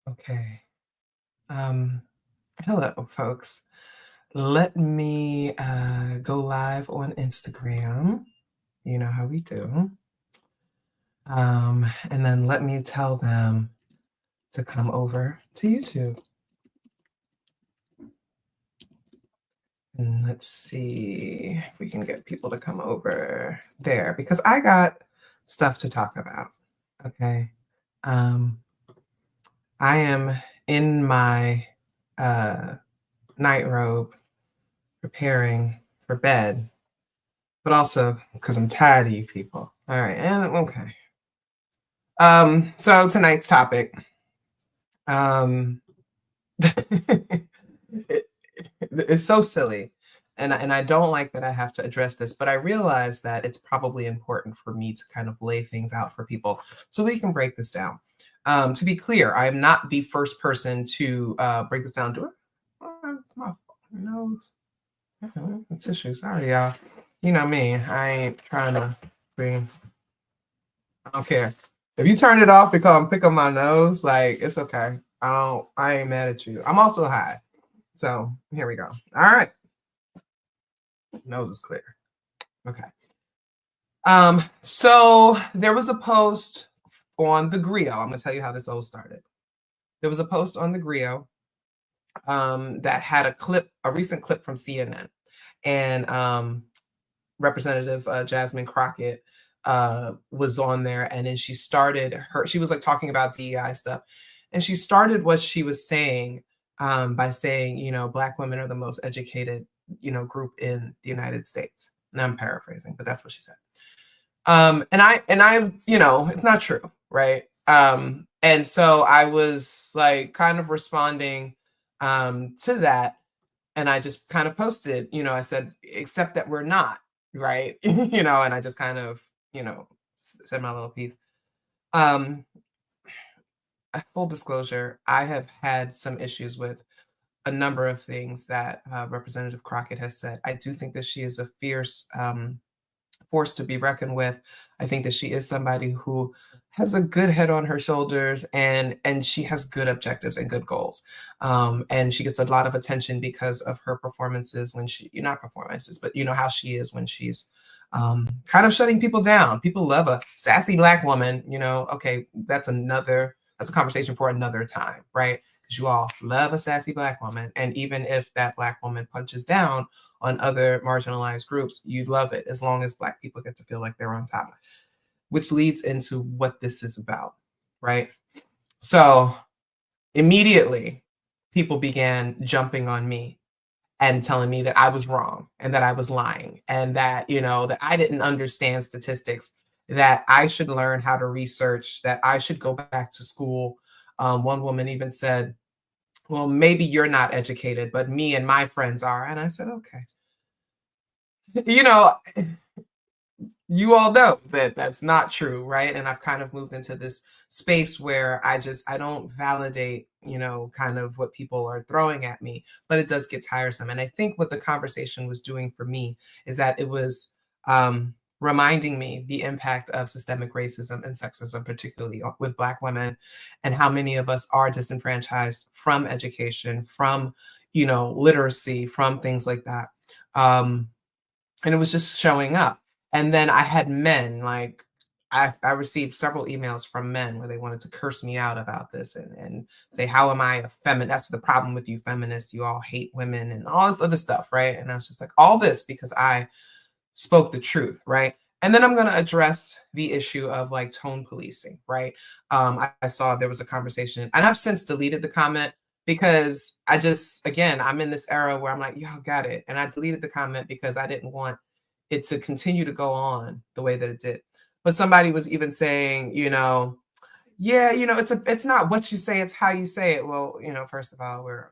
Okay. Um, Hello, folks. Let me go live on Instagram. You know how we do. And then let me tell them to come over to YouTube. And let's see if we can get people to come over there because I got stuff to talk about. Okay. Um, I am in my uh, night robe preparing for bed, but also because I'm tired of you people. All right, and okay. So tonight's topic, um, it, it's so silly, and I don't like that I have to address this, but I realize that it's probably important for me to kind of lay things out for people so we can break this down. To be clear, I am not the first person to break this down. Do it. My nose. Tissue. Sorry, y'all. You know me. I ain't trying to be. I don't care. If you turn it off because I'm picking my nose, like it's okay. I ain't mad at you. I'm also high. So here we go. All right. Nose is clear. Okay. So there was a post on the Grio. I'm gonna tell you how this all started. There was a post on the Grio that had a recent clip from CNN. And Representative Jasmine Crockett was on there, and then she was like talking about DEI stuff, and she started what she was saying by saying, Black women are the most educated, group in the United States. And I'm paraphrasing, but that's what she said. And I, it's not true, right? And so I was like kind of responding to that, and I just kind of posted, I said, except that we're not, right? And I just kind of, said my little piece. Um, Full disclosure, I have had some issues with a number of things that Representative Crockett has said. I do think that she is a fierce force to be reckoned with. I think that she is somebody who has a good head on her shoulders, and she has good objectives and good goals. And she gets a lot of attention because of her performances when not performances, but how she is when she's kind of shutting people down. People love a sassy Black woman. Okay, that's a conversation for another time, right? Because you all love a sassy Black woman, and even if that Black woman punches down on other marginalized groups, you'd love it as long as Black people get to feel like they're on top, which leads into what this is about, right? So immediately, people began jumping on me and telling me that I was wrong and that I was lying and that, that I didn't understand statistics, that I should learn how to research, that I should go back to school. One woman even said, well, maybe you're not educated, but me and my friends are. And I said, okay. You know, you all know that that's not true, right? And I've kind of moved into this space where I don't validate, kind of what people are throwing at me, but it does get tiresome. And I think what the conversation was doing for me is that it was reminding me the impact of systemic racism and sexism, particularly with Black women, and how many of us are disenfranchised from education, from, literacy, from things like that. And it was just showing up. And then I had men, like I received several emails from men where they wanted to curse me out about this and say, how am I a feminist? That's the problem with you feminists. You all hate women and all this other stuff, right? And I was just like, all this because I spoke the truth, right? And then I'm going to address the issue of like tone policing, right? I saw there was a conversation, and I've since deleted the comment because again, I'm in this era where I'm like, y'all got it. And I deleted the comment because I didn't want it to continue to go on the way that it did. But somebody was even saying, yeah, it's not what you say, it's how you say it. Well, first of all, we're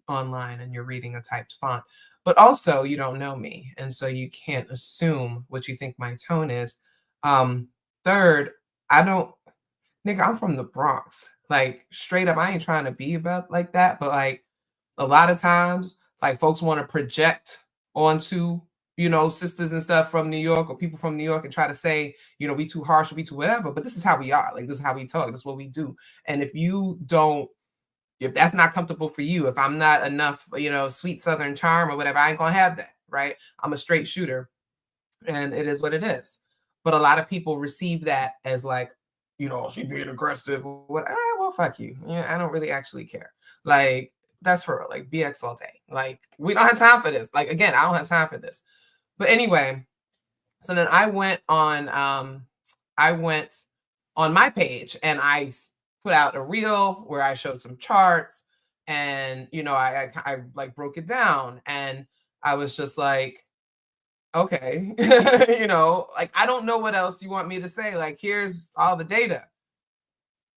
online and you're reading a typed font, but also you don't know me. And so you can't assume what you think my tone is. Third, nigga, I'm from the Bronx. Like straight up, I ain't trying to be about like that, but like a lot of times, like folks want to project onto, sisters and stuff from New York or people from New York and try to say, we too harsh or we too whatever. But this is how we are. Like this is how we talk. This is what we do. And if you don't If that's not comfortable for you, if I'm not enough, sweet Southern charm or whatever, I ain't gonna have that, right? I'm a straight shooter, and it is what it is. But a lot of people receive that as like, she being aggressive or what. Well, fuck you. Yeah, I don't really actually care. Like, that's for real. Like, BX all day. Like, we don't have time for this. Like, again, I don't have time for this. But anyway, so then I went on my page and I put out a reel where I showed some charts, and I like broke it down, and I was just like, okay, like, I don't know what else you want me to say. Like, here's all the data.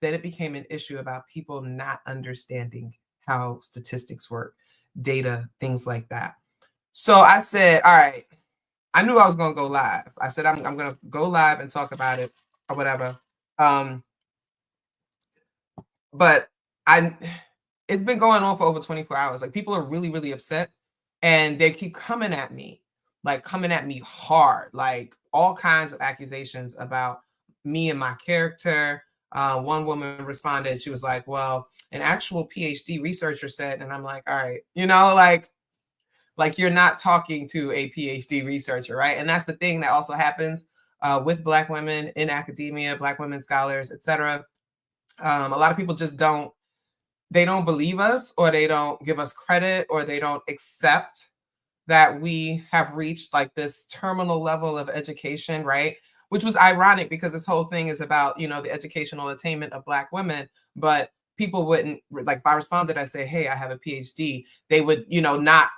Then it became an issue about people not understanding how statistics work, data, things like that. So I said, all right, I knew I was going to go live. I said, I'm going to go live and talk about it or whatever. But it's been going on for over 24 hours. Like, people are really, really upset, and they keep coming at me hard, like all kinds of accusations about me and my character. One woman responded, she was like, well, an actual PhD researcher said, and I'm like, all right, like you're not talking to a PhD researcher, right? And that's the thing that also happens with Black women in academia, Black women scholars, etc. A lot of people just don't believe us, or they don't give us credit, or they don't accept that we have reached like this terminal level of education, right? Which was ironic because this whole thing is about, the educational attainment of Black women. But people wouldn't, like, if I responded, I say, hey, I have a PhD, they would, not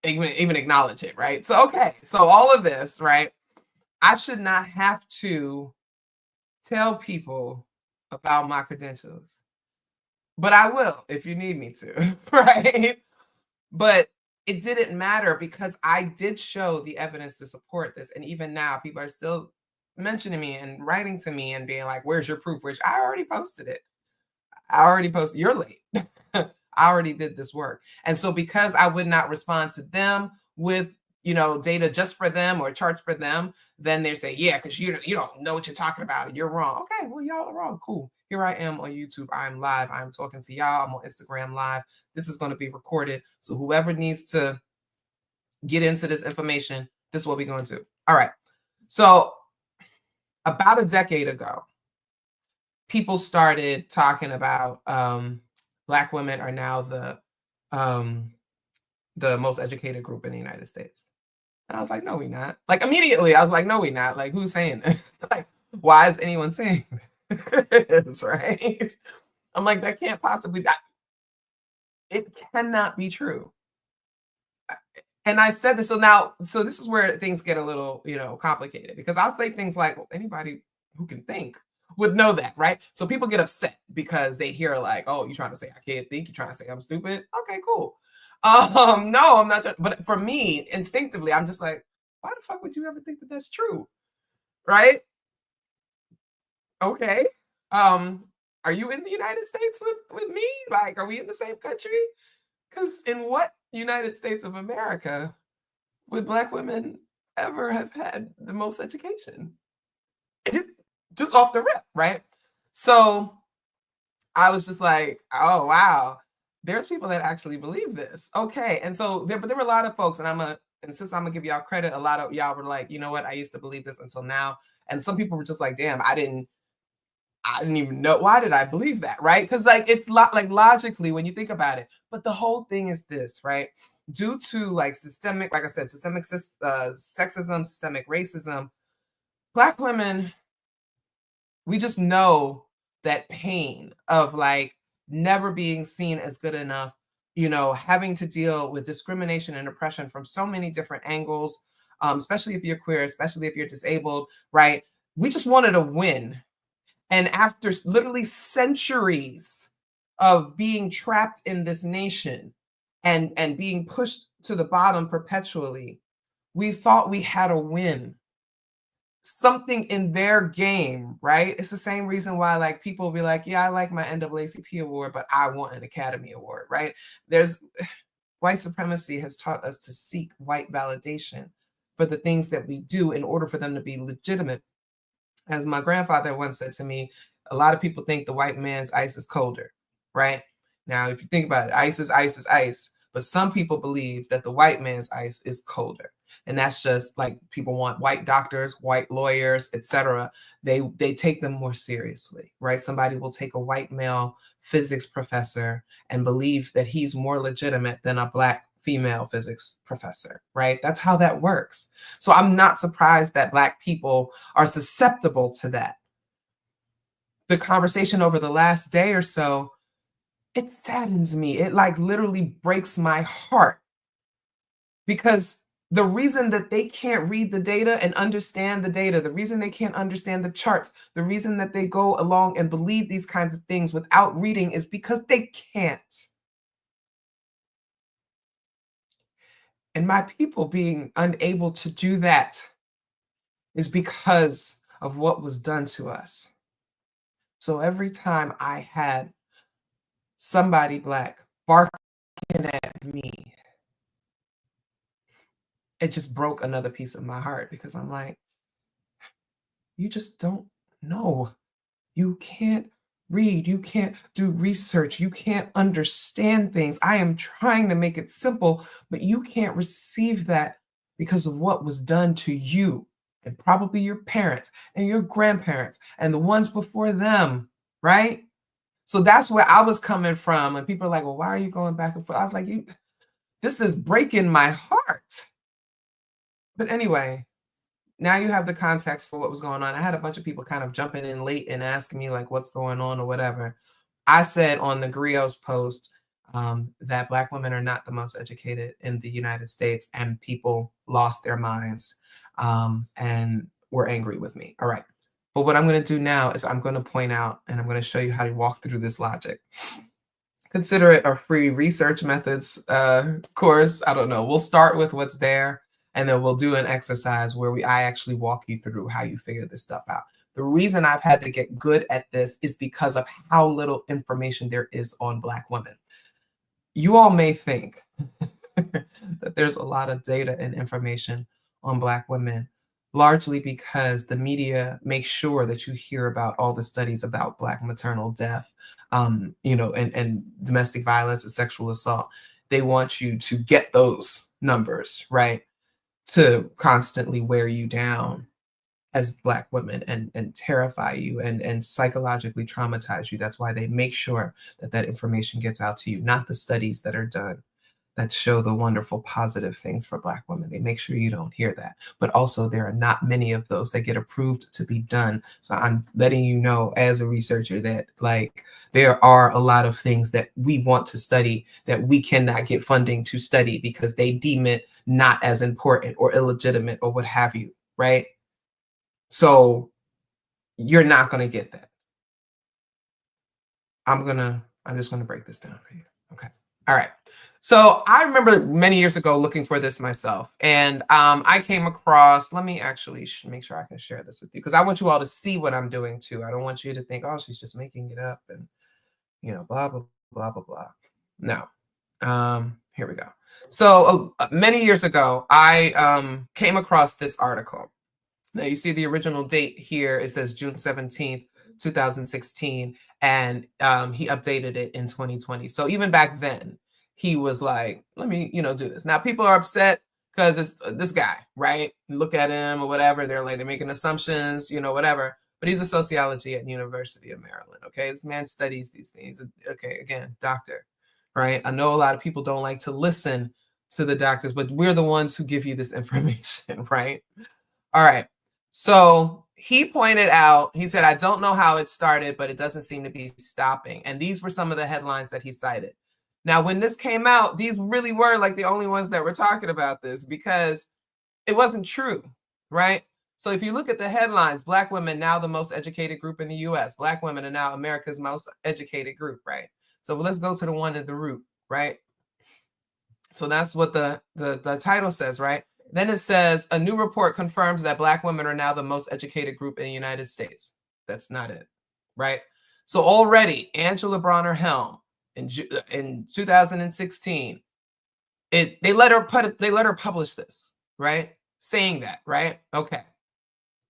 even acknowledge it, right? So, okay. So all of this, right? I should not have to tell people about my credentials, but I will if you need me to, right? But it didn't matter because I did show the evidence to support this. And even now, people are still mentioning me and writing to me and being like, where's your proof? Which I already posted it. You're late. I already did this work. And so because I would not respond to them with, data just for them or charts for them, then they say, yeah, because you don't know what you're talking about and you're wrong. Okay, well, y'all are wrong. Cool. Here I am on YouTube. I'm live. I'm talking to y'all. I'm on Instagram live. This is going to be recorded. So whoever needs to get into this information, this is what we're going to. All right. So about a decade ago, people started talking about Black women are now the most educated group in the United States. And I was like, no, we not. Like, immediately, I was like, no, we not. Like, who's saying that? Like, why is anyone saying this, right? I'm like, that can't possibly be. It cannot be true. And I said this, so this is where things get a little, complicated, because I'll say things like, well, anybody who can think would know that, right? So people get upset because they hear like, oh, you're trying to say I can't think, you're trying to say I'm stupid. Okay, cool. No, I'm not. But for me, instinctively, I'm just like, why the fuck would you ever think that that's true? Right? Okay. Are you in the United States with me? Like, are we in the same country? Because in what United States of America would Black women ever have had the most education? Just off the rip, right? So I was just like, oh, wow. There's people that actually believe this. Okay. And so but there were a lot of folks, and since I'm gonna give y'all credit, a lot of y'all were like, you know what, I used to believe this until now. And some people were just like, damn, I didn't even know. Why did I believe that? Right? Because like it's like logically when you think about it. But the whole thing is this, right? Due to like systemic, like I said, systemic sexism, systemic racism, Black women, we just know that pain of like never being seen as good enough, having to deal with discrimination and oppression from so many different angles, especially if you're queer, especially if you're disabled, right? We just wanted to win. And after literally centuries of being trapped in this nation and being pushed to the bottom perpetually, we thought we had a win. Something in their game, right? It's the same reason why like people be like, yeah, I like my NAACP award, but I want an Academy Award, right? White supremacy has taught us to seek white validation for the things that we do in order for them to be legitimate. As my grandfather once said to me, a lot of people think the white man's ice is colder, right? Now, if you think about it, ice is ice is ice. But some people believe that the white man's ice is colder. And that's just like people want white doctors, white lawyers, etc. They take them more seriously, right? Somebody will take a white male physics professor and believe that he's more legitimate than a black female physics professor, right? That's how that works. So I'm not surprised that black people are susceptible to that. The conversation over the last day or so, it saddens me. It like literally breaks my heart because the reason that they can't read the data and understand the data, the reason they can't understand the charts, the reason that they go along and believe these kinds of things without reading is because they can't. And my people being unable to do that is because of what was done to us. So every time I had somebody black barking at me, it just broke another piece of my heart because I'm like, you just don't know. You can't read. You can't do research. You can't understand things. I am trying to make it simple, but you can't receive that because of what was done to you and probably your parents and your grandparents and the ones before them, right? So that's where I was coming from. And people are like, well, why are you going back and forth? I was like, this is breaking my heart. But anyway, now you have the context for what was going on. I had a bunch of people kind of jumping in late and asking me like what's going on or whatever. I said on the Grio's post that Black women are not the most educated in the United States, and people lost their minds and were angry with me. All right. But what I'm going to do now is I'm going to point out and I'm going to show you how to walk through this logic. Consider it a free research methods course. I don't know. We'll start with what's there. And then we'll do an exercise where I actually walk you through how you figure this stuff out. The reason I've had to get good at this is because of how little information there is on Black women. You all may think that there's a lot of data and information on Black women, largely because the media makes sure that you hear about all the studies about Black maternal death, and domestic violence and sexual assault. They want you to get those numbers, right? To constantly wear you down as Black women and terrify you and psychologically traumatize you. That's why they make sure that that information gets out to you, not the studies that are done that show the wonderful positive things for Black women. They make sure you don't hear that. But also there are not many of those that get approved to be done. So I'm letting you know as a researcher that like there are a lot of things that we want to study that we cannot get funding to study because they deem it not as important or illegitimate or what have you, right? So you're not going to get that. I'm just going to break this down for you. Okay. All right. So I remember many years ago looking for this myself, and I came across, let me actually make sure I can share this with you because I want you all to see what I'm doing too. I don't want you to think, oh, she's just making it up and, blah, blah, blah, blah, blah. No. Here we go. So many years ago, I came across this article. Now you see the original date here. It says June 17th, 2016, and he updated it in 2020. So even back then, he was like, let me, do this. Now people are upset because it's this guy, right? Look at him or whatever. They're making assumptions, whatever. But he's a sociology at University of Maryland. Okay, this man studies these things. Okay, again, doctor, right? I know a lot of people don't like to listen to the doctors, but we're the ones who give you this information, right? All right. So he pointed out, he said, I don't know how it started, but it doesn't seem to be stopping. And these were some of the headlines that he cited. Now, when this came out, these really were like the only ones that were talking about this because it wasn't true, right? So if you look at the headlines, Black women now the most educated group in the US. Black women are now America's most educated group, right? So let's go to the one at the root, right? So that's what the title says, right? Then it says, a new report confirms that Black women are now the most educated group in the United States. That's not it, right? So already, Angela Bronner Helm in 2016, they let her publish this, right? Saying that, right? Okay.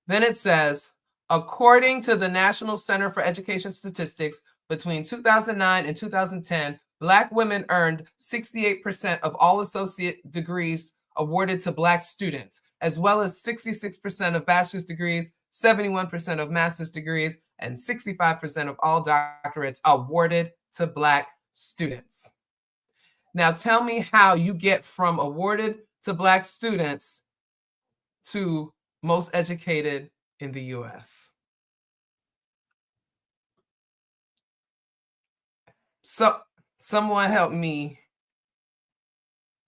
Then it says, according to the National Center for Education Statistics, between 2009 and 2010, Black women earned 68% of all associate degrees awarded to Black students, as well as 66% of bachelor's degrees, 71% of master's degrees, and 65% of all doctorates awarded to Black students. Now tell me how you get from awarded to Black students to most educated in the US. So someone help me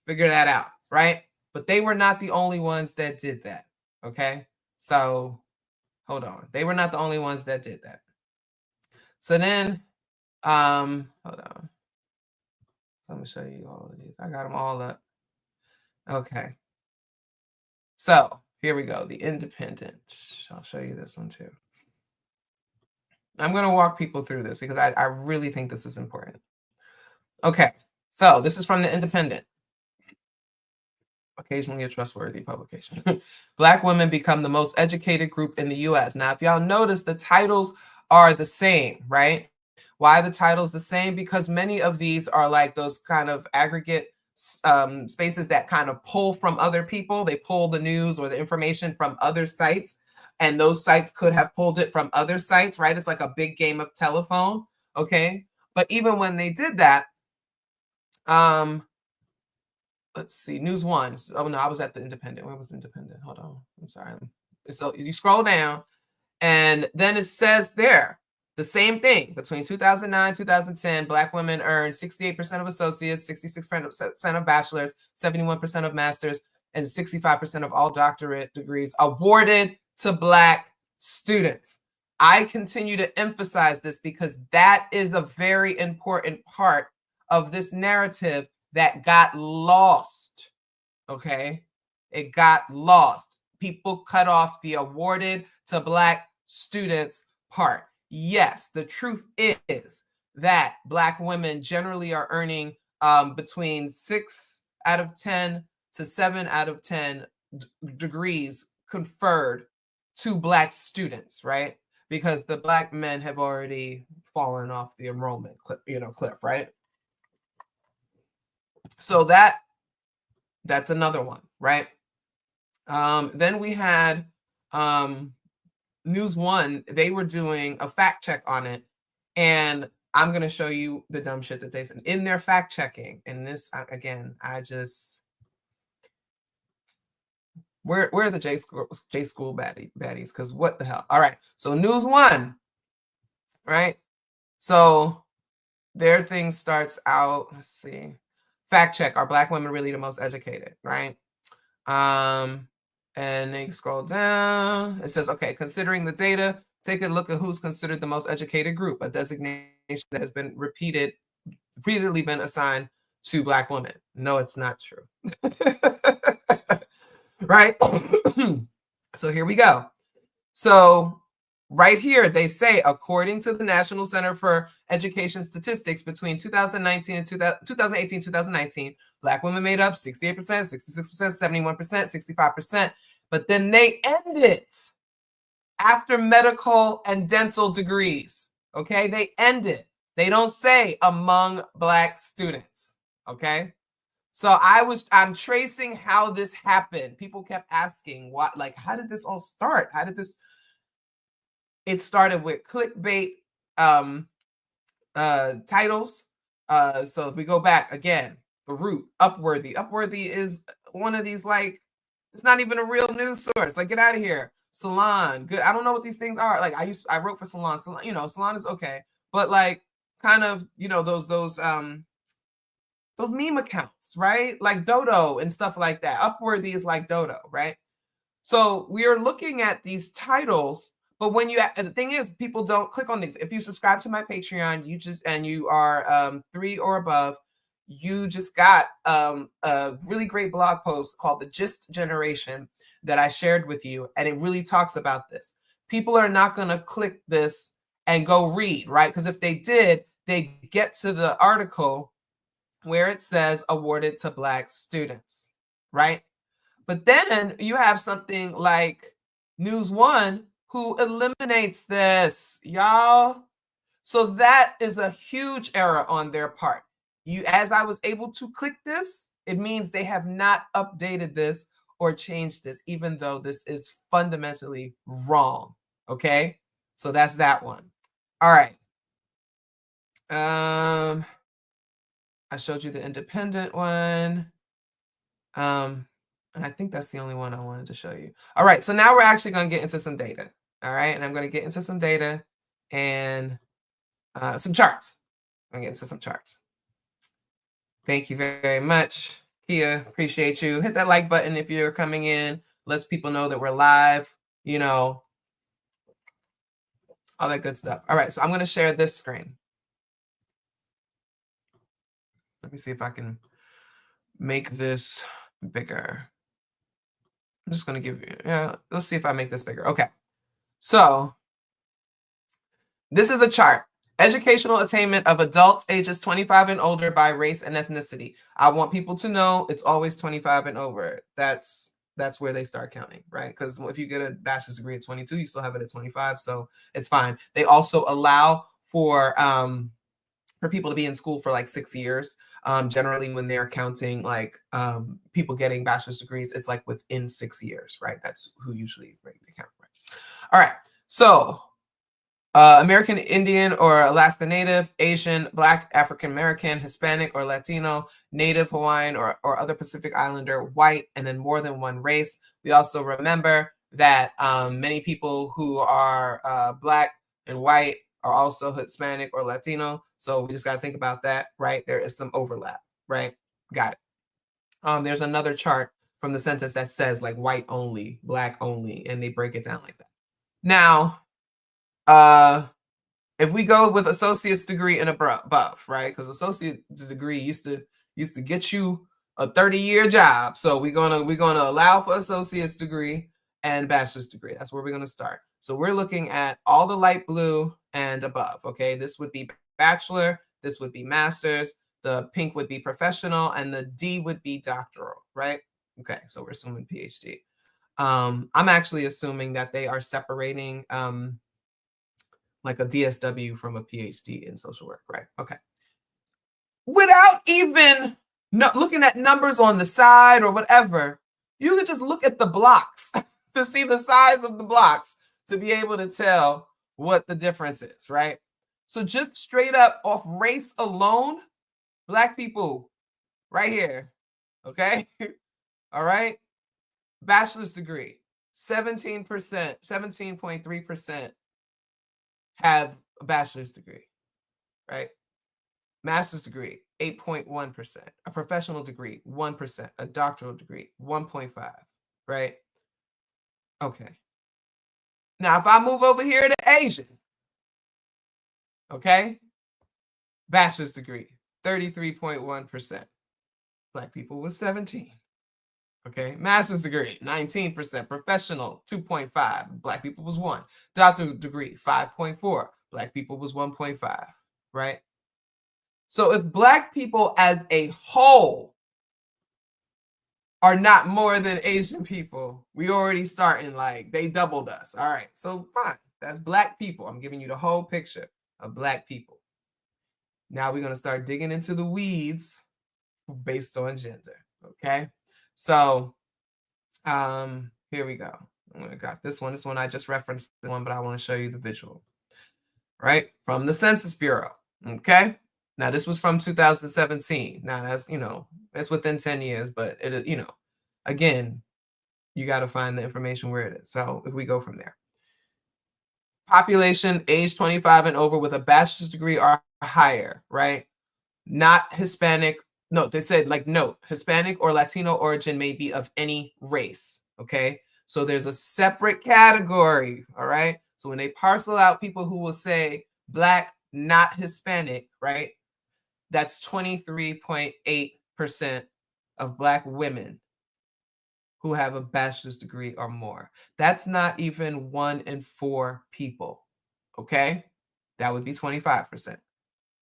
figure that out, right? But they were not the only ones that did that, okay? So hold on. They were not the only ones that did that. So then, hold on. So I'm gonna show you all of these. I got them all up. Okay. So here we go. The Independent. I'll show you this one too. I'm going to walk people through this because I really think this is important. Okay. So this is from the Independent. Occasionally a trustworthy publication. Black women become the most educated group in the US. Now, if y'all notice, the titles are the same, right? Why are the titles the same? Because many of these are like those kind of aggregate spaces that kind of pull from other people. They pull the news or the information from other sites, and those sites could have pulled it from other sites, right? It's like a big game of telephone, okay? But even when they did that, let's see, News One. Oh no, I was at the Independent. Where was the Independent? Hold on, I'm sorry. So you scroll down, and then it says there, the same thing. Between 2009 2010, Black women earned 68% of associates, 66% of bachelors, 71% of masters, and 65% of all doctorate degrees awarded to Black students. I continue to emphasize this because that is a very important part of this narrative that got lost. Okay, it got lost. People cut off the awarded to Black students part. Yes, the truth is that Black women generally are earning between 6 out of 10 to 7 out of 10 degrees conferred to Black students, right? Because the Black men have already fallen off the enrollment cliff, right? So that's another one, right? Then we had News One. They were doing a fact check on it, and I'm going to show you the dumb shit that they said in their fact checking. And this, again, where are the J school baddies? Because what the hell? All right, so News One, right? So their thing starts out, let's see, fact check, are Black women really the most educated, right? And they scroll down. It says, okay, considering the data, take a look at who's considered the most educated group, a designation that has been repeatedly been assigned to Black women. No, it's not true. Right? So here we go. So right here, they say, according to the National Center for Education Statistics, between 2019 and 2018, 2019, Black women made up 68%, 66%, 71%, 65%. But then they end it after medical and dental degrees. Okay, they end it. They don't say among Black students. Okay, so I'm tracing how this happened. People kept asking, what, like, how did this all start? It started with clickbait titles. So if we go back again, the root, Upworthy. Upworthy is one of these, like, it's not even a real news source. Like, get out of here. Salon, good. I don't know what these things are. Like, I wrote for Salon. Salon, Salon is okay, but like, kind of, those meme accounts, right? Like Dodo and stuff like that. Upworthy is like Dodo, right? So we are looking at these titles, but when the thing is, people don't click on these. If you subscribe to my Patreon, you are 3 or above, you just got a really great blog post called The Gist Generation that I shared with you, and it really talks about this. People are not going to click this and go read, right? Because if they did, they get to the article where it says awarded to Black students, right? But then you have something like News One who eliminates this, y'all. So that is a huge error on their part. as I was able to click this, it means they have not updated this or changed this, even though this is fundamentally wrong. Okay, so that's that one. All right. I showed you the independent one. And I think that's the only one I wanted to show you. All right, so now we're actually going to get into some data. All right, and I'm going to get into some data and some charts. I'm going to get into some charts. Thank you very much, Kia. Appreciate you. Hit that like button if you're coming in. Lets people know that we're live, you know, all that good stuff. All right, so I'm going to share this screen. Let me see if I can make this bigger. I'm just going to give you, let's see if I make this bigger. Okay. So this is a chart. Educational attainment of adults ages 25 and older by race and ethnicity. I want people to know it's always 25 and over. That's where they start counting, right? Because if you get a bachelor's degree at 22, you still have it at 25, so it's fine. They also allow for people to be in school for like 6 years. Generally, when they're counting like people getting bachelor's degrees, it's like within 6 years, right? That's who usually they count, right? All right, so American Indian or Alaska Native, Asian, Black, African American, Hispanic or Latino, Native Hawaiian or other Pacific Islander, white, and then more than one race. We also remember that many people who are Black and white are also Hispanic or Latino. So we just got to think about that, right? There is some overlap, right? Got it. There's another chart from the census that says like white only, Black only, and they break it down like that. Now, if we go with associate's degree and above, right? Because associate's degree used to get you a 30-year job. So we're gonna allow for associate's degree and bachelor's degree. That's where we're gonna start. So we're looking at all the light blue and above. Okay, this would be bachelor, this would be master's, the pink would be professional, and the D would be doctoral, right? Okay, so we're assuming PhD. I'm actually assuming that they are separating like a DSW from a PhD in social work, right? Okay. Without even looking at numbers on the side or whatever, you could just look at the blocks to see the size of the blocks to be able to tell what the difference is, right? So just straight up off race alone, Black people right here, okay? All right? Bachelor's degree, 17%, 17.3% have a bachelor's degree, right? Master's degree, 8.1%. A professional degree, 1%. A doctoral degree, 1.5%, right? Okay. Now, if I move over here to Asian, okay? Bachelor's degree, 33.1%. Black people was 17. Okay, master's degree, 19%. Professional, 2.5. Black people was 1. Doctoral degree, 5.4. Black people was 1.5, right? So if Black people as a whole are not more than Asian people, we already starting like they doubled us. All right, so fine. That's Black people. I'm giving you the whole picture of Black people. Now we're going to start digging into the weeds based on gender, okay? So here we go. I got this one. This one I just referenced the one, but I want to show you the visual, right? From the Census Bureau, okay? Now this was from 2017. Now that's, it's within 10 years, but it, again, you got to find the information where it is. So if we go from there. Population age 25 and over with a bachelor's degree or higher, right? Not Hispanic. No, they said note, Hispanic or Latino origin may be of any race, okay? So there's a separate category, all right? So when they parcel out people who will say Black, not Hispanic, right? That's 23.8% of Black women who have a bachelor's degree or more. That's not even 1 in 4 people, okay? That would be 25%.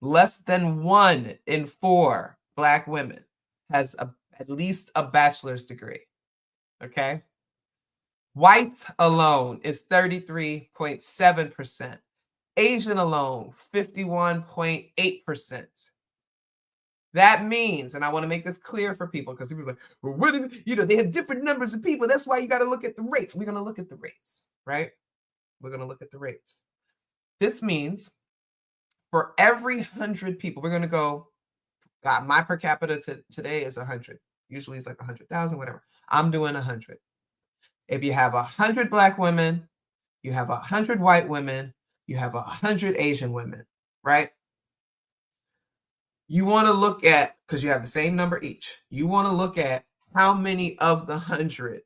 Less than 1 in 4 Black women has at least a bachelor's degree, okay? White alone is 33.7%. Asian alone, 51.8%. That means, and I want to make this clear for people because people are like, well, what if, they have different numbers of people. That's why you got to look at the rates. We're going to look at the rates, right? We're going to look at the rates. This means for every 100 people, we're going to go, my per capita today is 100. Usually it's like 100,000, whatever. I'm doing 100. If you have 100 Black women, you have 100 white women, you have 100 Asian women, right? You want to look at, because you have the same number each, you want to look at how many of the 100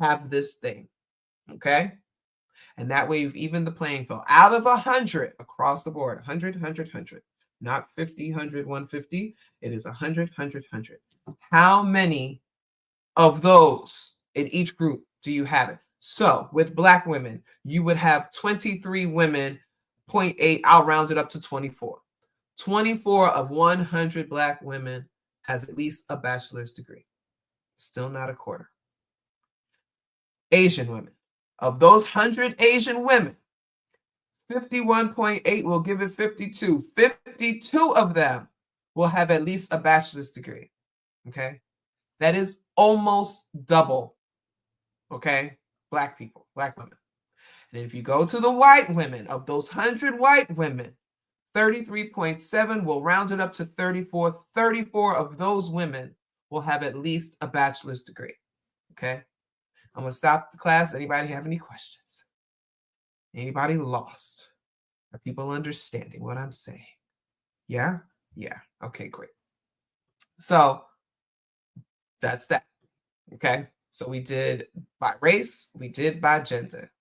have this thing, okay? And that way you've evened the playing field. Out of 100 across the board, 100, 100, 100, not 50, 100, 150. It is 100, 100, 100. How many of those in each group do you have it? So with Black women, you would have 23 women, 0.8, I'll round it up to 24. 24 of 100 Black women has at least a bachelor's degree. Still not a quarter. Asian women. Of those 100 Asian women, 51.8 will give it 52. 52 of them will have at least a bachelor's degree. Okay? That is almost double. Okay? Black people, Black women. And if you go to the white women, of those 100 white women, 33.7 will round it up to 34. 34 of those women will have at least a bachelor's degree. Okay? I'm going to stop the class. Anybody have any questions? Anybody lost? Are people understanding what I'm saying? Yeah? Yeah. Okay, great. So that's that. Okay? So we did by race, we did by gender.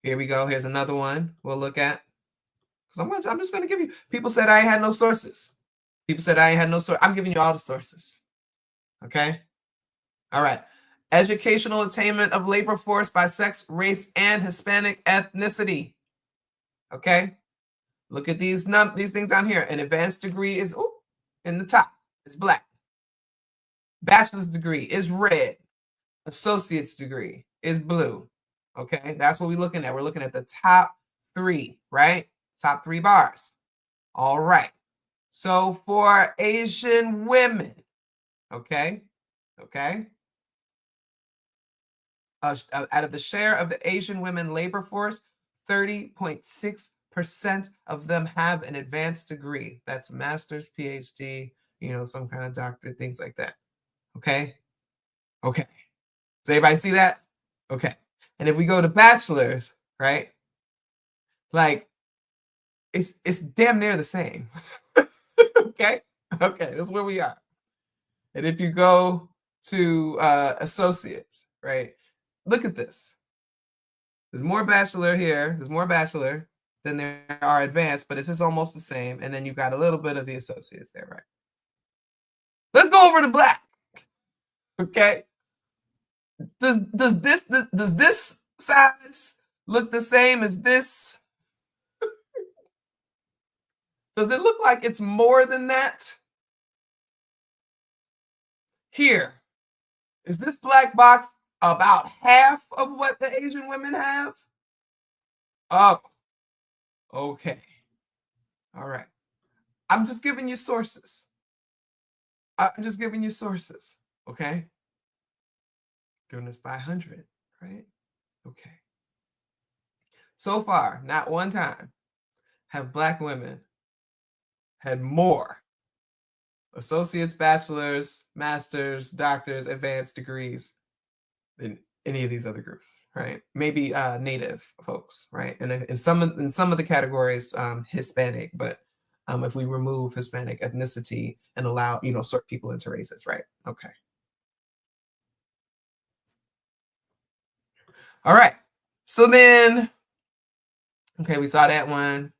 Here we go. Here's another one we'll look at. I'm just going to give you, people said I had no sources. People said I had no source. I'm giving you all the sources. Okay? All right. Educational attainment of labor force by sex, race, and Hispanic ethnicity. Okay? Look at these things down here. An advanced degree is in the top. It's Black. Bachelor's degree is red. Associate's degree is blue. Okay? That's what we're looking at. We're looking at the top 3, right? Top 3 bars. All right. So for Asian women, okay? Out of the share of the Asian women labor force, 30.6% of them have an advanced degree. That's a master's, PhD, some kind of doctorate, things like that. Okay? Okay. Does everybody see that? Okay. And if we go to bachelor's, right? Like, it's damn near the same. Okay? Okay, that's where we are. And if you go to associates, right? Look at this. There's more bachelor here. There's more bachelor than there are advanced, but it's just almost the same. And then you've got a little bit of the associates there, right? Let's go over to Black. Okay. Does this size look the same as this? Does it look like it's more than that? Here, is this black box about half of what the Asian women have? Oh, okay. All right. I'm just giving you sources. Okay? Doing this by 100, right? Okay. So far, not one time have Black women had more associates, bachelors, masters, doctors, advanced degrees than any of these other groups, right? Maybe Native folks, right? And in some of the categories, Hispanic, but if we remove Hispanic ethnicity and allow, sort people into races, right? Okay. All right. So then, okay, we saw that one.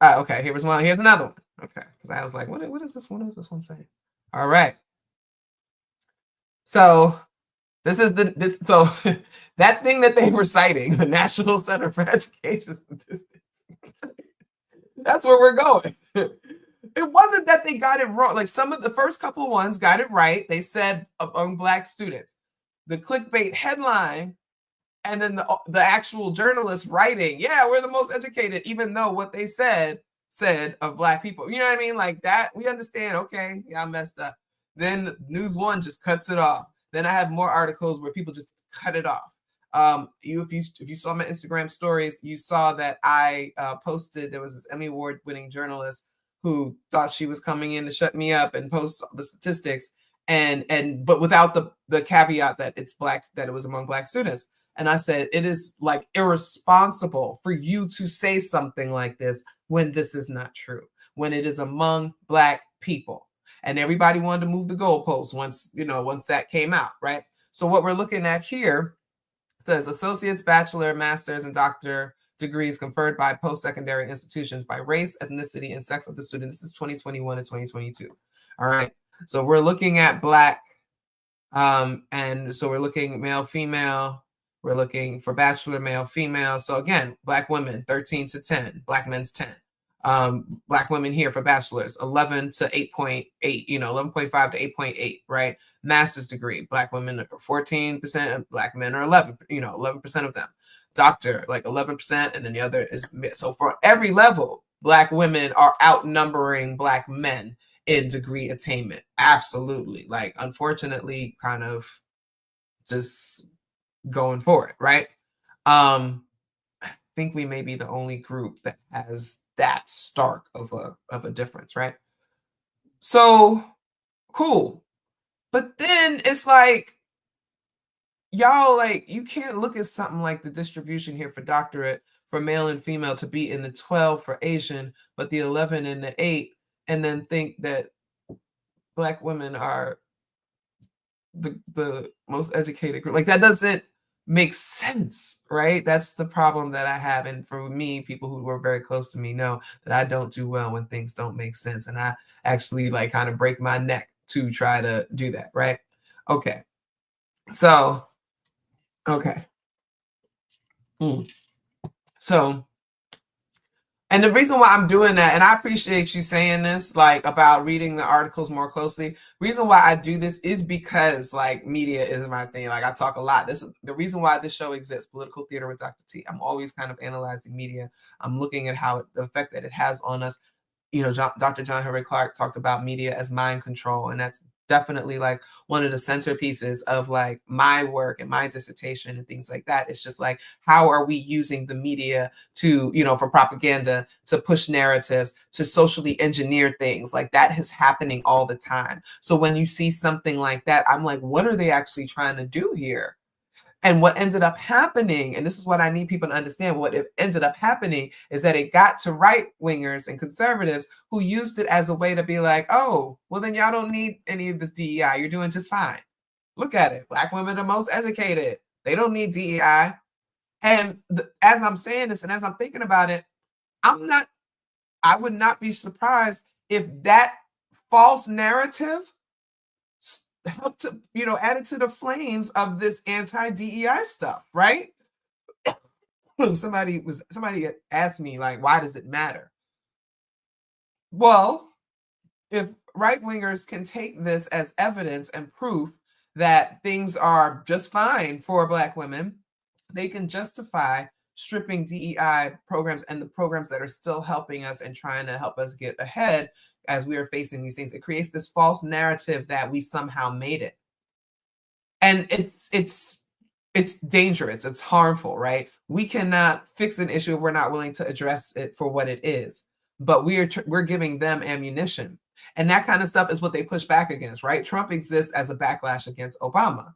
Okay, here's another one. Okay, because I was like, what is this one? What is this one saying? All right. So this is so that thing that they were citing, the National Center for Education Statistics. That's where we're going. It wasn't that they got it wrong. Like some of the first couple ones got it right. They said among Black students. The clickbait headline And then the actual journalists writing, yeah, we're the most educated, even though what they said of Black people. You know what I mean? Like that, we understand, okay, yeah, I messed up. Then News One just cuts it off. Then I have more articles where people just cut it off. If you saw my Instagram stories, you saw that I posted, there was this Emmy Award winning journalist who thought she was coming in to shut me up and post the statistics, but without the caveat that that it was among Black students. And I said, it is like irresponsible for you to say something like this when this is not true, when it is among Black people. And everybody wanted to move the goalposts once that came out, right? So what we're looking at here says associate's, bachelor, master's, and doctor degrees conferred by post-secondary institutions by race, ethnicity, and sex of the student. This is 2021 and 2022. All right. So we're looking at Black, and so we're looking male, female. We're looking for bachelor, male, female. So again, Black women, 13 to 10. Black men's 10. Black women here for bachelors, 11 to 8.8, 11.5 to 8.8, right? Master's degree, Black women are 14%, Black men are 11% of them. Doctor, like 11%, and then the other is, so for every level, Black women are outnumbering Black men in degree attainment. Absolutely. Like, unfortunately, kind of just going for it, right? I think we may be the only group that has that stark of a difference, right? So cool. But then it's like, y'all, like, you can't look at something like the distribution here for doctorate for male and female to be in the 12 for Asian, but the 11 and the 8, and then think that Black women are the most educated group. Like, that doesn't make sense, right? That's the problem that I have. And for me, people who were very close to me know that I don't do well when things don't make sense. And I actually like kind of break my neck to try to do that, right? Okay. So, okay. So, and the reason why I'm doing that, and I appreciate you saying this, like about reading the articles more closely. Reason why I do this is because like media is my thing. Like I talk a lot. This is the reason why this show exists, Political Theater with Dr. T. I'm always kind of analyzing media. I'm looking at the effect that it has on us. Dr. John Henrik Clarke talked about media as mind control, and that's definitely like one of the centerpieces of like my work and my dissertation and things like that. It's just like, how are we using the media to, for propaganda, to push narratives, to socially engineer things? Like that is happening all the time. So when you see something like that, I'm like, what are they actually trying to do here? And what ended up happening, and this is what I need people to understand, what it ended up happening is that it got to right-wingers and conservatives who used it as a way to be like, oh, well, then y'all don't need any of this DEI. You're doing just fine. Look at it. Black women are most educated. They don't need DEI. And as I'm saying this and as I'm thinking about it, I would not be surprised if that false narrative helped to, added to the flames of this anti-DEI stuff, right? Somebody asked me, like, why does it matter? Well, if right-wingers can take this as evidence and proof that things are just fine for Black women, they can justify stripping DEI programs and the programs that are still helping us and trying to help us get ahead as we are facing these things. It creates this false narrative that we somehow made it. And it's dangerous. It's harmful, right? We cannot fix an issue if we're not willing to address it for what it is. But we're giving them ammunition. And that kind of stuff is what they push back against, right? Trump exists as a backlash against Obama.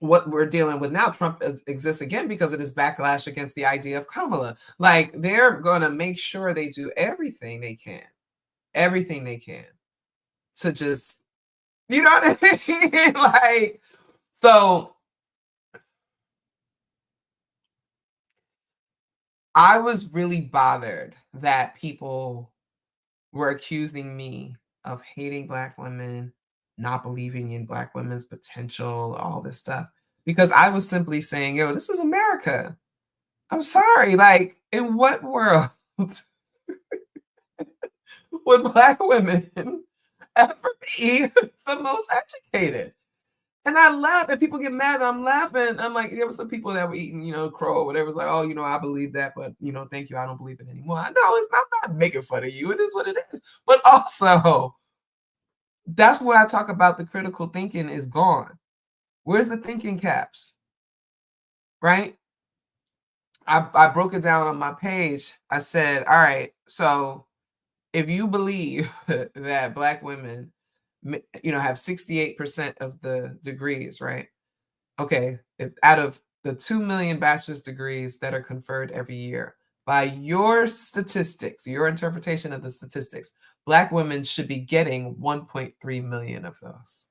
What we're dealing with now, Trump exists again because of this backlash against the idea of Kamala. Like, they're going to make sure they do everything they can to just, you know what I mean? Like, so I was really bothered that people were accusing me of hating Black women, not believing in Black women's potential, all this stuff, because I was simply saying, yo, this is America. I'm sorry. Like, in what world would Black women ever be the most educated? And I laugh, and people get mad that I'm laughing. I'm like, there were some people that were eating, crow or whatever. It's like, oh, I believe that, but thank you, I don't believe it anymore. No, it's not making fun of you. It is what it is. But also, that's where I talk about the critical thinking is gone. Where's the thinking caps? Right? I broke it down on my page. I said, all right, so if you believe that Black women, have 68% of the degrees, right? Okay, out of the 2 million bachelor's degrees that are conferred every year, by your statistics, your interpretation of the statistics, Black women should be getting 1.3 million of those.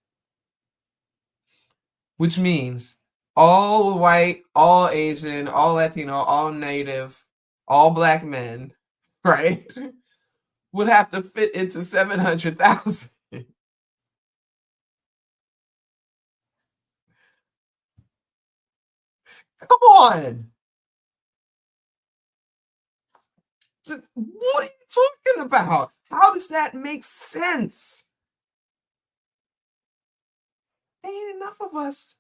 Which means all white, all Asian, all Latino, all Native, all Black men, right, would have to fit into 700,000. Come on. What are you talking about? How does that make sense? There ain't enough of us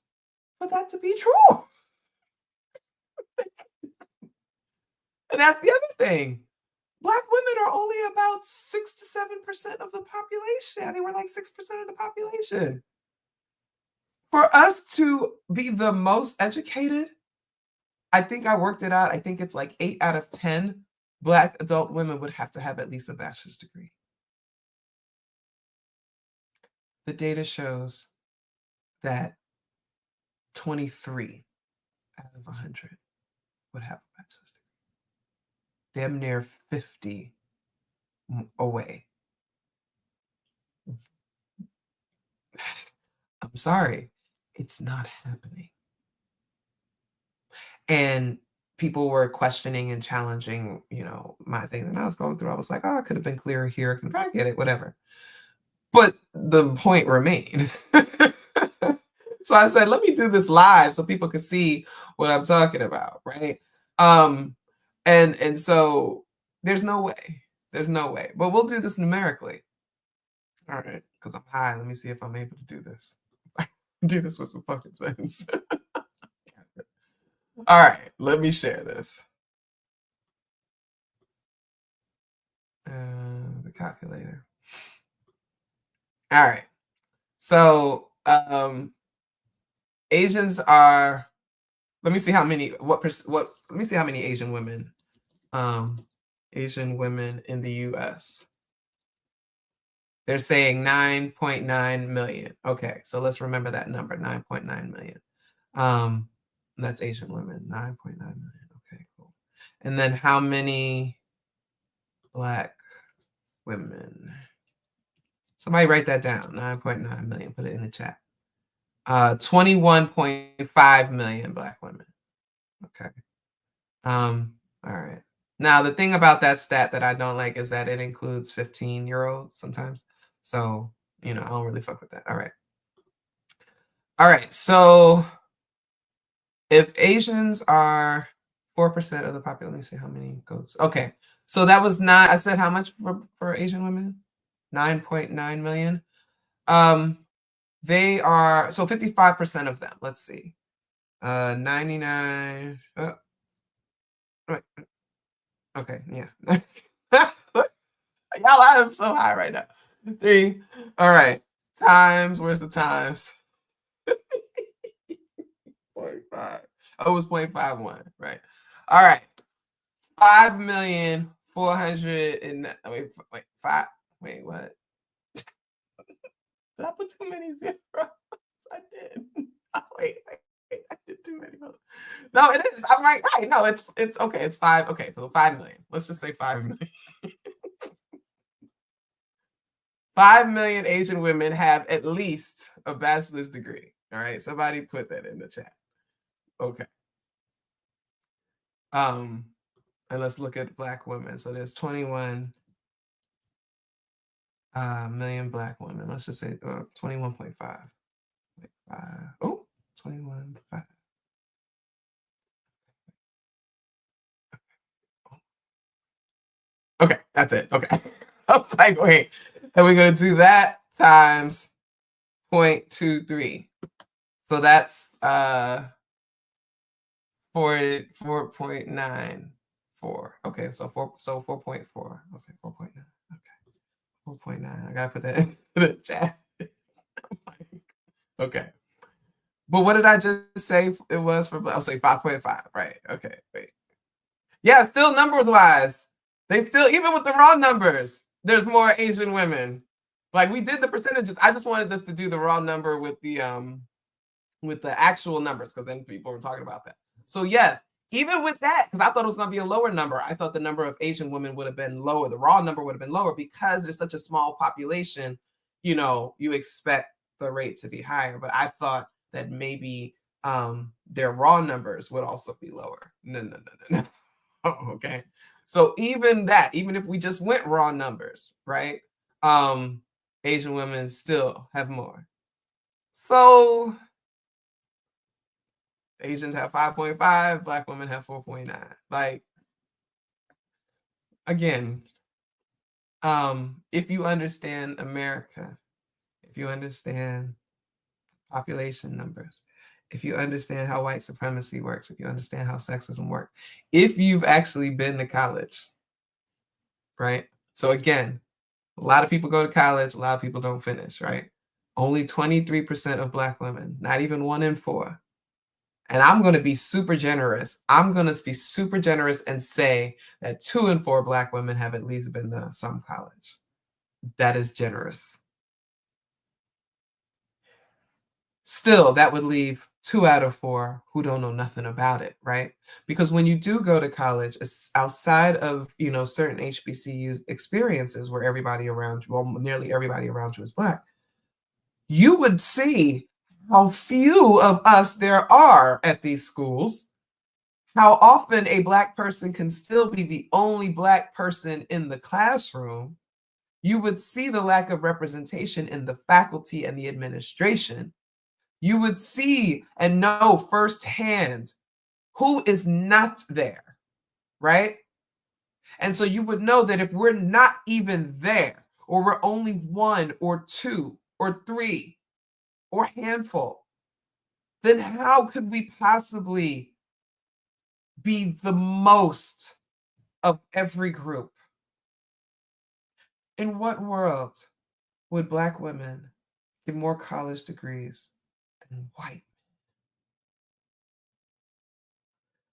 for that to be true. And that's the other thing. Black women are only about 6 to 7% of the population. They were like 6% of the population. For us to be the most educated, I think I worked it out. I think it's like 8 out of 10 Black adult women would have to have at least a bachelor's degree. The data shows that 23 out of 100 would have a bachelor's degree. Damn near 50 away. I'm sorry, it's not happening. And people were questioning and challenging, my things. And I was going through, I was like, oh, I could have been clearer here. I can probably get it, whatever. But the point remained. So I said, let me do this live so people can see what I'm talking about, right? And so there's no way. There's no way. But we'll do this numerically. All right, because I'm high. Let me see if I'm able to do this. Do this with some fucking sense. All right, let me share this. The calculator. All right. So Asians are, let me see how many, let me see how many Asian women in the US. They're saying 9.9 million. Okay, so let's remember that number, 9.9 million. That's Asian women, 9.9 million. Okay, cool. And then how many Black women? Somebody write that down, 9.9 million, put it in the chat. 21.5 million Black women. Okay. All right. Now, the thing about that stat that I don't like is that it includes 15-year-olds sometimes. So, I don't really fuck with that. All right. All right. So if Asians are 4% of the population, let me see how many goes. Okay. So that was I said how much for Asian women? 9.9 million. They are, so 55% of them, let's see. 99. Right. Okay, yeah. Y'all, I am so high right now. 3. All right. Times, where's the times? 0.5. Oh, it was 0.51, right? All right. 5,400,000 and wait, what? Did I put too many zeros? I did. Oh, wait, I did too many. No, it is. I'm right. No, it's okay. It's 5. Okay, so 5 million. Let's just say 5 million. 5 million Asian women have at least a bachelor's degree. All right, somebody put that in the chat. Okay. And let's look at Black women. So there's 21 million Black women. Let's just say 21.5. Oh, 21.5. Okay, that's it. Okay. I was like, wait, and we're going to do that times 0.23. So that's 4.94. Okay, so 4.4. Okay, 4.9. Okay. 4.9. I gotta put that in the chat. Okay. But what did I just say it was for? I'll say 5.5, right? Okay, wait. Yeah, still numbers wise, they still, even with the raw numbers, there's more Asian women. Like we did the percentages. I just wanted us to do the raw number with the actual numbers, because then people were talking about that. So yes, even with that, because I thought it was going to be a lower number. I thought the number of Asian women would have been lower. The raw number would have been lower because there's such a small population. You expect the rate to be higher. But I thought that maybe their raw numbers would also be lower. No. Oh, okay. So even that, even if we just went raw numbers, right? Asian women still have more. So Asians have 5.5, Black women have 4.9. Like, again, if you understand America, if you understand population numbers, if you understand how white supremacy works, if you understand how sexism works, if you've actually been to college, right? So again, a lot of people go to college, a lot of people don't finish, right? Only 23% of Black women, not even 1 in 4. And I'm going to be super generous. I'm going to be super generous and say that 2 in 4 Black women have at least been to some college. That is generous. Still, that would leave 2 out of 4 who don't know nothing about it, right? Because when you do go to college, it's outside of, certain HBCU experiences where everybody around you, well, nearly everybody around you is Black, you would see how few of us there are at these schools, how often a Black person can still be the only Black person in the classroom. You would see the lack of representation in the faculty and the administration. You would see and know firsthand who is not there, right? And so you would know that if we're not even there, or we're only 1 or 2 or 3 or handful, then how could we possibly be the most of every group? In what world would Black women get more college degrees than white?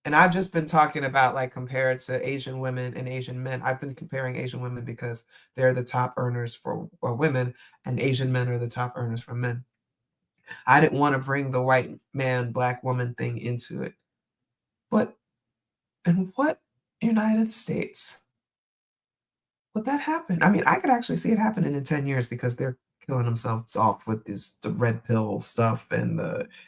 And I've just been talking about, like, compared to Asian women and Asian men. I've been comparing Asian women because they're the top earners for women, and Asian men are the top earners for men. I didn't want to bring the white man, Black woman thing into it. But in what United States would that happen? I mean, I could actually see it happening in 10 years because they're killing themselves off with the red pill stuff and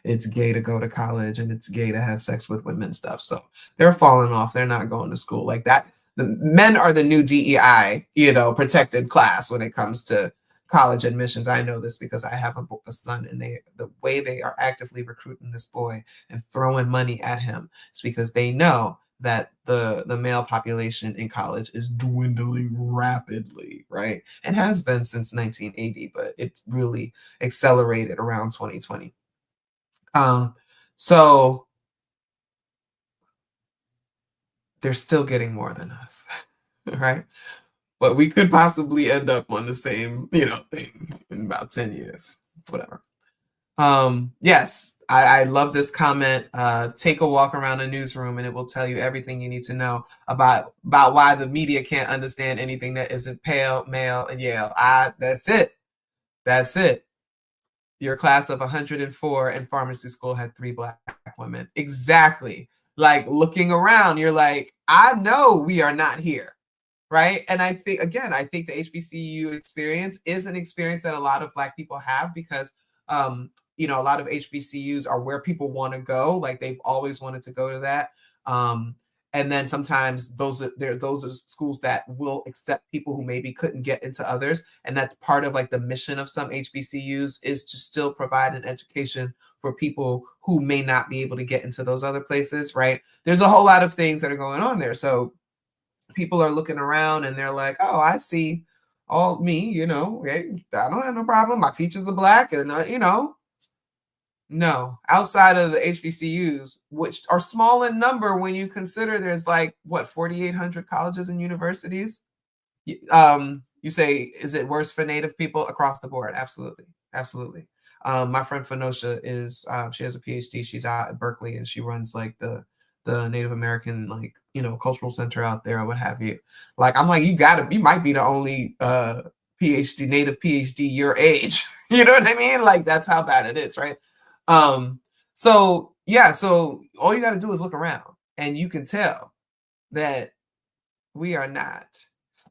it's gay to go to college and it's gay to have sex with women stuff. So they're falling off. They're not going to school like that. The men are the new DEI, protected class when it comes to college admissions. I know this because I have a son, and the way they are actively recruiting this boy and throwing money at him is because they know that the male population in college is dwindling rapidly, right? And has been since 1980, but it really accelerated around 2020. So they're still getting more than us, right? But we could possibly end up on the same, thing in about 10 years, whatever. Yes, I love this comment. Take a walk around a newsroom and it will tell you everything you need to know about why the media can't understand anything that isn't pale, male, and Yale. That's it. That's it. Your class of 104 in pharmacy school had 3 Black women. Exactly. Like, looking around, you're like, I know we are not here. Right. And I think the HBCU experience is an experience that a lot of Black people have because, a lot of HBCUs are where people want to go. Like, they've always wanted to go to that. And then sometimes those are schools that will accept people who maybe couldn't get into others. And that's part of, like, the mission of some HBCUs is to still provide an education for people who may not be able to get into those other places. Right. There's a whole lot of things that are going on there. So people are looking around and they're like, oh, I see all me, hey, I don't have no problem. My teachers are Black and, No, outside of the HBCUs, which are small in number when you consider there's like what 4,800 colleges and universities. You say, is it worse for Native people? Across the board? Absolutely, absolutely. My friend Phenosha is she has a PhD. She's out at Berkeley and she runs like the Native American, like, cultural center out there or what have you. Like, I'm like, you might be the only PhD, Native PhD your age. You know what I mean? Like, that's how bad it is, right? So yeah, so all you got to do is look around and you can tell that we are not.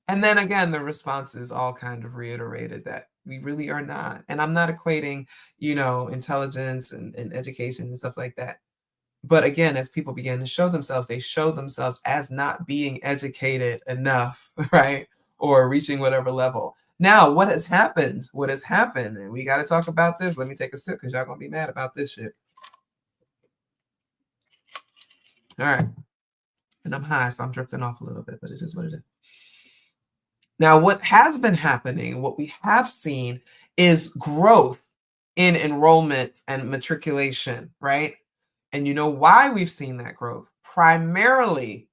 And then again, the responses all kind of reiterated that we really are not. And I'm not equating, intelligence and education and stuff like that. But again, as people began to show themselves, they show themselves as not being educated enough, right? Or reaching whatever level. Now, what has happened? What has happened? And we got to talk about this. Let me take a sip because y'all going to be mad about this shit. All right. And I'm high, so I'm drifting off a little bit, but it is what it is. Now, what has been happening, what we have seen is growth in enrollment and matriculation, right? And you know why we've seen that growth? Primarily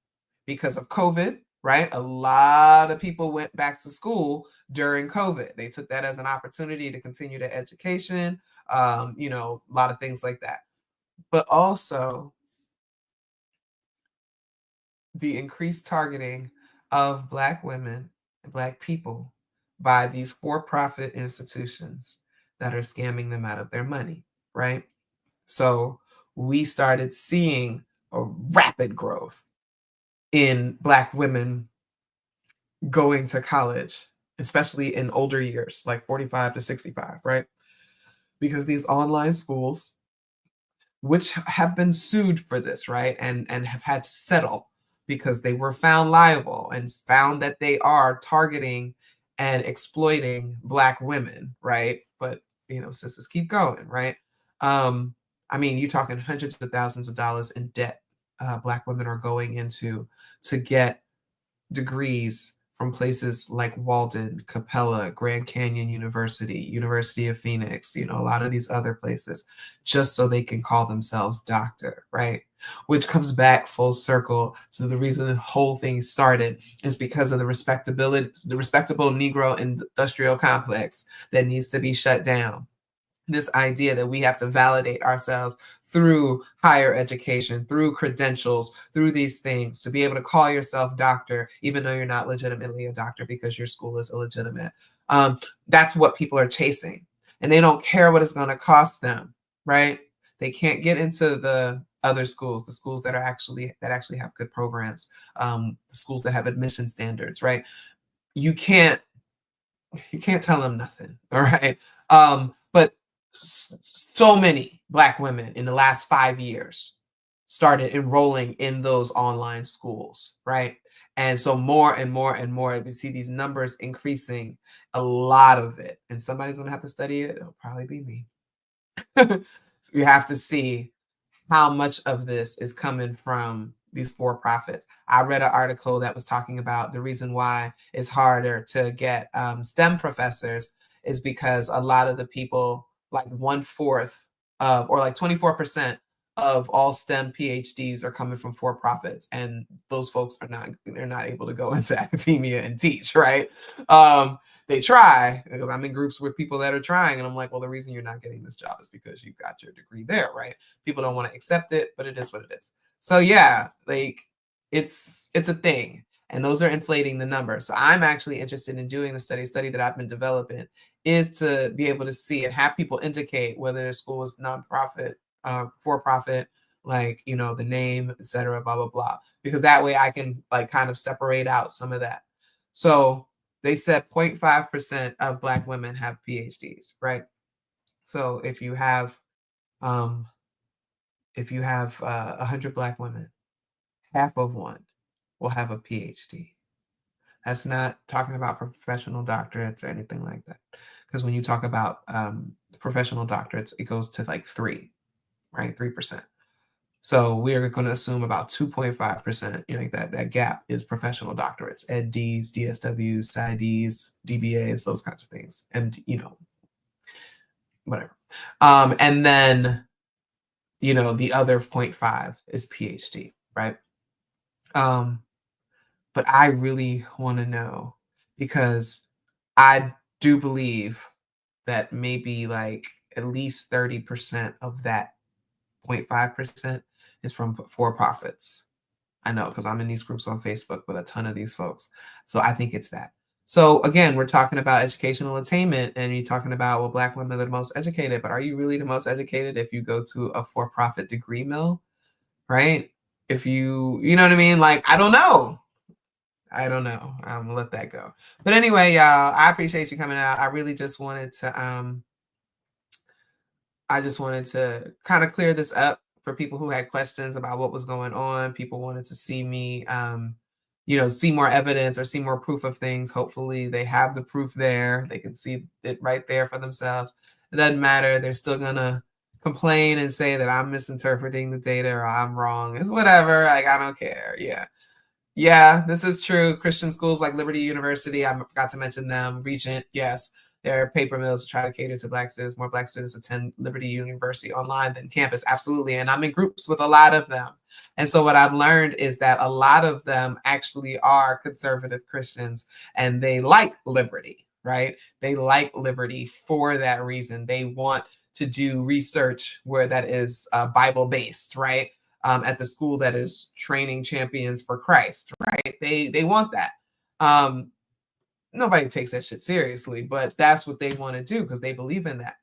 because of COVID, right? A lot of people went back to school during COVID. They took that as an opportunity to continue their education, a lot of things like that. But also the increased targeting of Black women and Black people by these for-profit institutions that are scamming them out of their money, right? So we started seeing a rapid growth in Black women going to college, especially in older years, like 45 to 65, right? Because these online schools, which have been sued for this, right? And have had to settle because they were found liable and found that they are targeting and exploiting Black women, right? But, sisters keep going, right? You're talking hundreds of thousands of dollars in debt Black women are going into to get degrees from places like Walden, Capella, Grand Canyon University, University of Phoenix, a lot of these other places, just so they can call themselves doctor, right? Which comes back full circle to the reason the whole thing started is because of the respectable Negro industrial complex that needs to be shut down. This idea that we have to validate ourselves through higher education, through credentials, through these things, to be able to call yourself doctor, even though you're not legitimately a doctor because your school is illegitimate. That's what people are chasing. And they don't care what it's going to cost them, right? They can't get into the other schools, the schools that actually have good programs, the schools that have admission standards, right? You can't tell them nothing, all right? But so many Black women in the last 5 years started enrolling in those online schools, right? And so more and more and more, we see these numbers increasing, a lot of it. And somebody's going to have to study it. It'll probably be me. So you have to see how much of this is coming from these for-profits. I read an article that was talking about the reason why it's harder to get STEM professors is because a lot of the people, like 1/4 of, or like 24% of all STEM PhDs are coming from for-profits, and those folks they're not able to go into academia and teach, right? They try, because I'm in groups with people that are trying, and I'm like, well, the reason you're not getting this job is because you got your degree there, right? People don't want to accept it, but it is what it is. So yeah, like it's a thing, and those are inflating the number. So I'm actually interested in doing the study that I've been developing is to be able to see and have people indicate whether the school is nonprofit, for profit, like, the name, etc., blah blah blah, because that way I can like kind of separate out some of that. So they said 0.5% of Black women have PhDs, right? So if you have 100 Black women, half of one will have a PhD. That's not talking about professional doctorates or anything like that. Because when you talk about professional doctorates, it goes to like 3, right? 3%. So we are going to assume about 2.5%, that gap is professional doctorates, EdDs, DSWs, PsyDs, DBAs, those kinds of things. And, whatever. And then the other 0.5 is PhD, right? But I really want to know, because I do believe that maybe like at least 30% of that 0.5% is from for profits. I know, because I'm in these groups on Facebook with a ton of these folks. So I think it's that. So again, we're talking about educational attainment, and you're talking about, well, Black women are the most educated, but are you really the most educated if you go to a for-profit degree mill, right? If you know what I mean? Like, I don't know. I'm gonna let that go. But anyway, y'all, I appreciate you coming out. I really just wanted to kind of clear this up for people who had questions about what was going on. People wanted to see me see more evidence or see more proof of things. Hopefully they have the proof there. They can see it right there for themselves. It doesn't matter. They're still gonna complain and say that I'm misinterpreting the data or I'm wrong. It's whatever. Like, I don't care. Yeah, this is true. Christian schools like Liberty University, I forgot to mention them. Regent, yes, there are paper mills to try to cater to Black students. More Black students attend Liberty University online than campus, absolutely. And I'm in groups with a lot of them. And so what I've learned is that a lot of them actually are conservative Christians, and they like liberty, right? They like liberty for that reason. They want to do research where that is Bible-based, right? At the school that is training champions for Christ, right? They want that. Nobody takes that shit seriously, but that's what they want to do because they believe in that.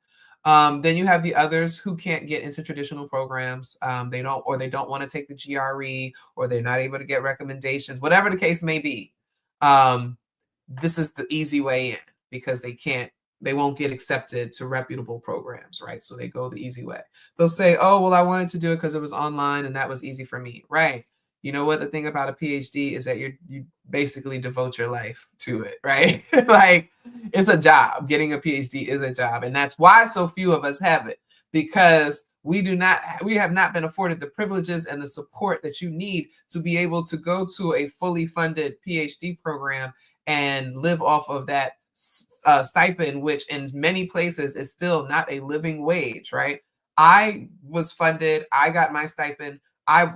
Then you have the others who can't get into traditional programs. They don't want to take the GRE, or they're not able to get recommendations, whatever the case may be. This is the easy way in because they won't get accepted to reputable programs, right? So they go the easy way. They'll say, oh, well, I wanted to do it because it was online and that was easy for me, right? You know what? The thing about a PhD is that you basically devote your life to it, right? Like, it's a job. Getting a PhD is a job. And that's why so few of us have it, because we have not been afforded the privileges and the support that you need to be able to go to a fully funded PhD program and live off of that stipend, which in many places is still not a living wage, right? I was funded. I got my stipend.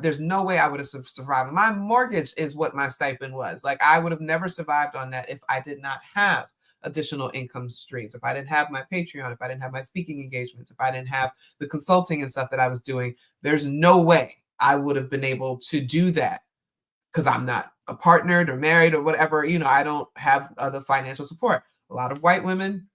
There's no way I would have survived. My mortgage is what my stipend was. Like, I would have never survived on that if I did not have additional income streams, if I didn't have my Patreon, if I didn't have my speaking engagements, if I didn't have the consulting and stuff that I was doing. There's no way I would have been able to do that, because I'm not a partnered or married or whatever. I don't have other financial support. A lot of white women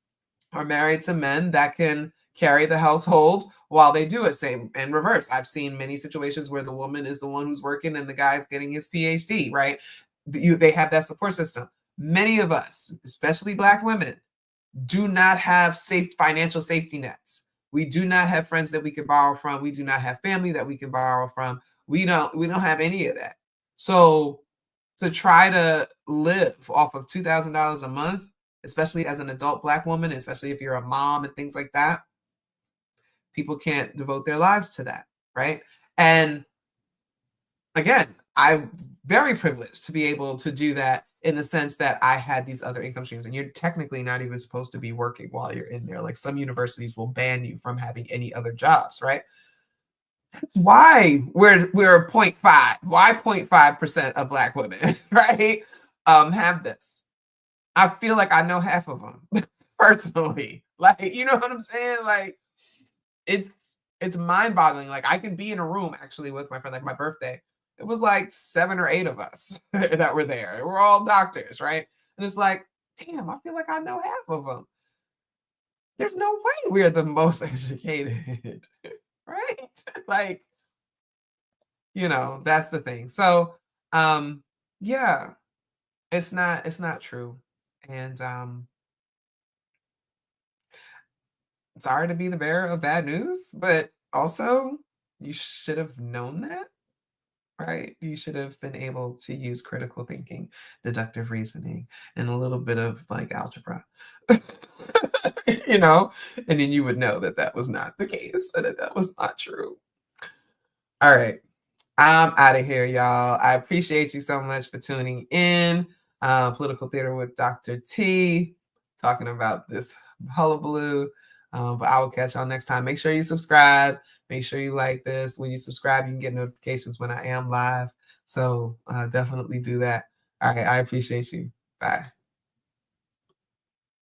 are married to men that can carry the household while they do it. Same in reverse. I've seen many situations where the woman is the one who's working and the guy's getting his PhD, right? They have that support system. Many of us, especially Black women, do not have financial safety nets. We do not have friends that we can borrow from. We do not have family that we can borrow from. We don't have any of that. So to try to live off of $2,000 a month, especially as an adult Black woman, especially if you're a mom and things like that, people can't devote their lives to that, right? And again, I'm very privileged to be able to do that, in the sense that I had these other income streams, and you're technically not even supposed to be working while you're in there. Like, some universities will ban you from having any other jobs, right? That's why we're 0.5. Why 0.5% of Black women, right, have this. I feel like I know half of them personally. Like, you know what I'm saying? Like, it's mind-boggling. Like, I could be in a room actually with my friend, like my birthday. It was like 7 or 8 of us that were there. We're all doctors, right? And it's like, damn, I feel like I know half of them. There's no way we're the most educated, right? Like, that's the thing. So, yeah, it's not true. And sorry to be the bearer of bad news, but also you should have known that, right? You should have been able to use critical thinking, deductive reasoning, and a little bit of like algebra, and then you would know that that was not the case, and that was not true. All right. I'm out of here, y'all. I appreciate you so much for tuning in. Political Theater with Dr. T, talking about this hullabaloo. But I will catch y'all next time. Make sure you subscribe. Make sure you like this. When you subscribe, you can get notifications when I am live. So definitely do that. All right. I appreciate you. Bye.